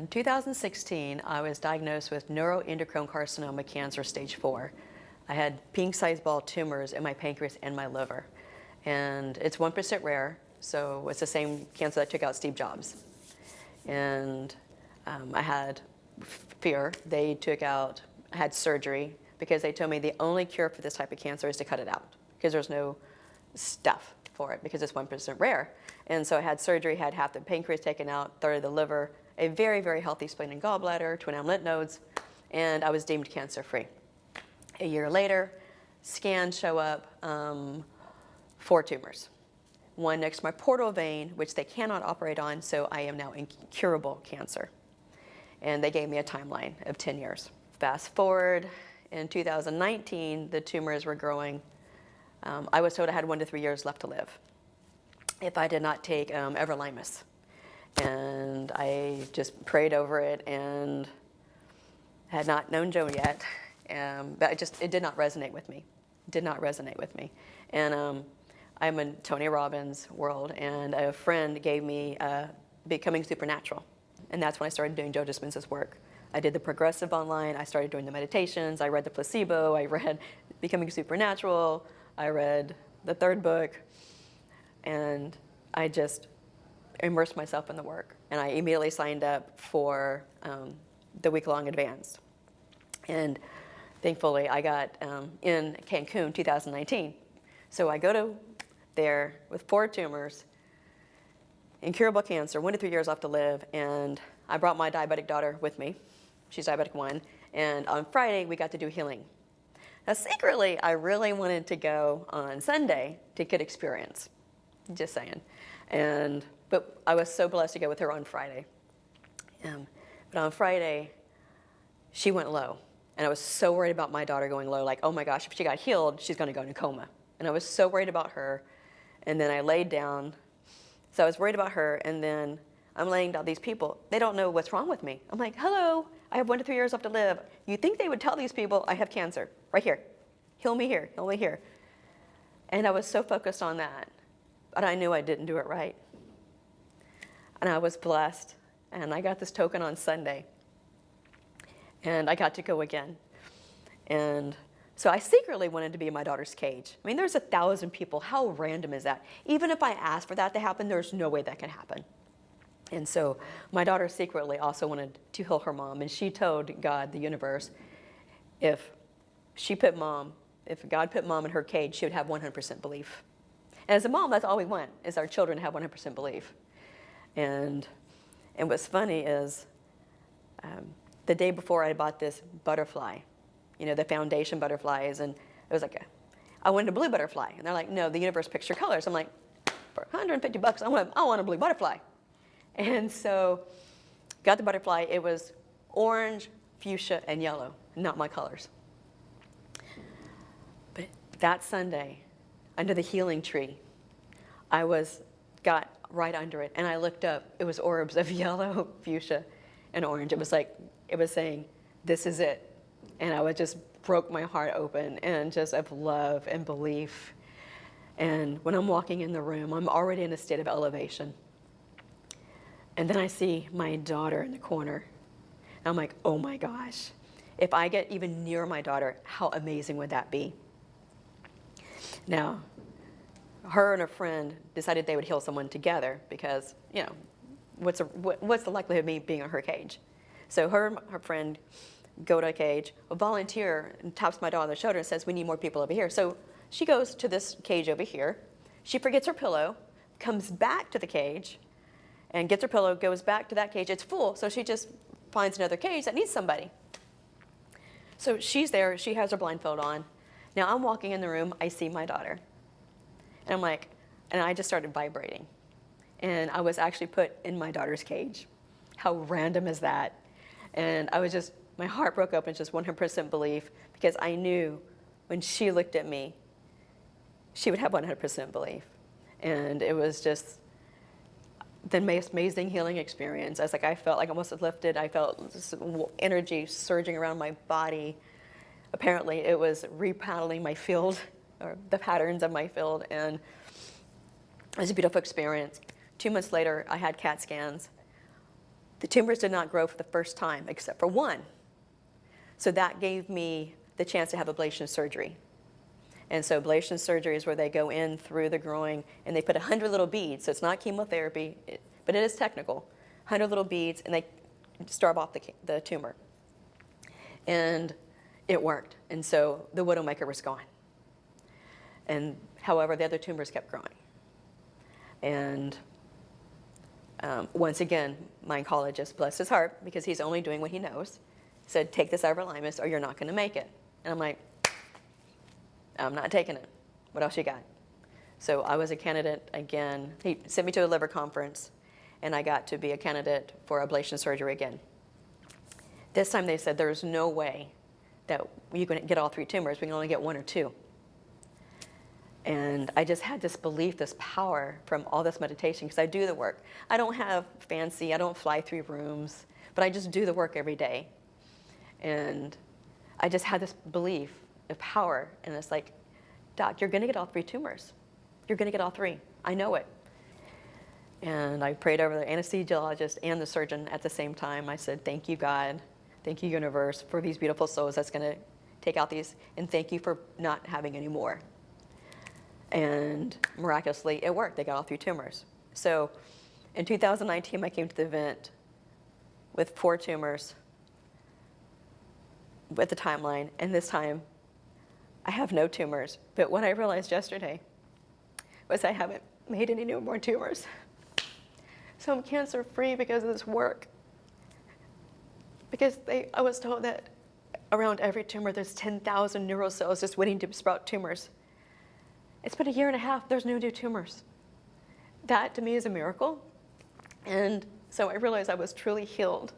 In 2016, I was diagnosed with neuroendocrine carcinoma cancer stage 4. I had pink-sized ball tumors in my pancreas and my liver. And it's 1% rare, so it's the same cancer that took out Steve Jobs. And I had fear. They had surgery, because they told me the only cure for this type of cancer is to cut it out, because there's no stuff for it, because it's 1% rare. And so I had surgery, had half the pancreas taken out, third of the liver, a very, very healthy spleen and gallbladder, twin lymph nodes, and I was deemed cancer-free. A year later, scans show up, 4 tumors. One next to my portal vein, which they cannot operate on, so I am now incurable cancer. And they gave me a timeline of 10 years. Fast forward, in 2019, the tumors were growing. I was told I had 1 to 3 years left to live if I did not take everolimus. And I just prayed over it and had not known Joan yet. But it did not resonate with me. Did not resonate with me. And I'm in Tony Robbins' world, and a friend gave me Becoming Supernatural. And that's when I started doing Joe Dispenza's work. I did the progressive online, I started doing the meditations, I read the placebo, I read Becoming Supernatural, I read the 3rd book, and I just immersed myself in the work. And I immediately signed up for the week-long advance. And thankfully, I got in Cancun 2019. So I go there with 4 tumors, incurable cancer, 1 to 3 years left to live, and I brought my diabetic daughter with me. She's diabetic 1, and on Friday, we got to do healing. Now, secretly, I really wanted to go on Sunday to get experience, just saying. But I was so blessed to go with her on Friday. But on Friday, she went low, and I was so worried about my daughter going low, like, oh my gosh, if she got healed, she's gonna go into coma. And I was so worried about her, and then I laid down. So I was worried about her, and then I'm laying down. These people, they don't know what's wrong with me. I'm like, hello, I have 1 to 3 years left to live. You think they would tell these people I have cancer, right here. Heal me here, heal me here. And I was so focused on that, but I knew I didn't do it right. And I was blessed, and I got this token on Sunday, and I got to go again. And so I secretly wanted to be in my daughter's cage. I mean, there's 1,000 people. How random is that? Even if I asked for that to happen, there's no way that can happen. And so my daughter secretly also wanted to heal her mom, and she told God, the universe, if God put mom in her cage, she would have 100% belief. And as a mom, that's all we want, is our children to have 100% belief. And what's funny is the day before I bought this butterfly, you know, the foundation butterflies, and it was like, I wanted a blue butterfly. And they're like, no, the universe picks your colors. I'm like, for $150, I want a blue butterfly. And so got the butterfly. It was orange, fuchsia, and yellow, not my colors. But that Sunday, under the healing tree, I got right under it, and I looked up. It was orbs of yellow, fuchsia, and orange. It was saying, this is it. And I just broke my heart open, and just of love and belief. And when I'm walking in the room, I'm already in a state of elevation. And then I see my daughter in the corner. And I'm like, oh my gosh, if I get even near my daughter, how amazing would that be? Now, her and a friend decided they would heal someone together, because, you know, what's the likelihood of me being in her cage? So her and her friend go to a cage, a volunteer taps my daughter on the shoulder and says, we need more people over here. So she goes to this cage over here. She forgets her pillow, comes back to the cage, and gets her pillow, goes back to that cage. It's full, so she just finds another cage that needs somebody. So she's there. She has her blindfold on. Now I'm walking in the room. I see my daughter. And I'm like, and I just started vibrating. And I was actually put in my daughter's cage. How random is that? And my heart broke open, just 100% belief, because I knew when she looked at me, she would have 100% belief. And it was just the most amazing healing experience. I felt like I almost lifted. I felt this energy surging around my body. Apparently, it was repaddling my field, or the patterns of my field, and it was a beautiful experience. 2 months later, I had CAT scans. The tumors did not grow for the first time, except for one. So that gave me the chance to have ablation surgery. And so ablation surgery is where they go in through the groin and they put 100 little beads. So it's not chemotherapy, but it is technical. 100 little beads, and they starve off the tumor. And it worked. And so the widowmaker was gone. And however, the other tumors kept growing. And once again, my oncologist, bless his heart, because he's only doing what he knows, said, take this everolimus or you're not going to make it. And I'm like, I'm not taking it. What else you got? So I was a candidate again. He sent me to a liver conference, and I got to be a candidate for ablation surgery again. This time they said there's no way that you can get all 3 tumors. We can only get 1 or 2. And I just had this belief, this power from all this meditation, because I do the work. I don't have fancy, I don't fly through rooms, but I just do the work every day. And I just had this belief of power, and it's like, Doc, you're gonna get all 3 tumors. You're gonna get all 3. I know it. And I prayed over the anesthesiologist and the surgeon at the same time. I said, thank you, God. Thank you, universe, for these beautiful souls that's gonna take out these, and thank you for not having any more. And miraculously, it worked. They got all 3 tumors. So in 2019, I came to the event with 4 tumors with the timeline, and this time I have no tumors. But what I realized yesterday was I haven't made any more tumors. So I'm cancer-free because of this work. Because I was told that around every tumor there's 10,000 neural cells just waiting to sprout tumors. It's been 1.5 years, there's no new tumors. That to me is a miracle. And so I realized I was truly healed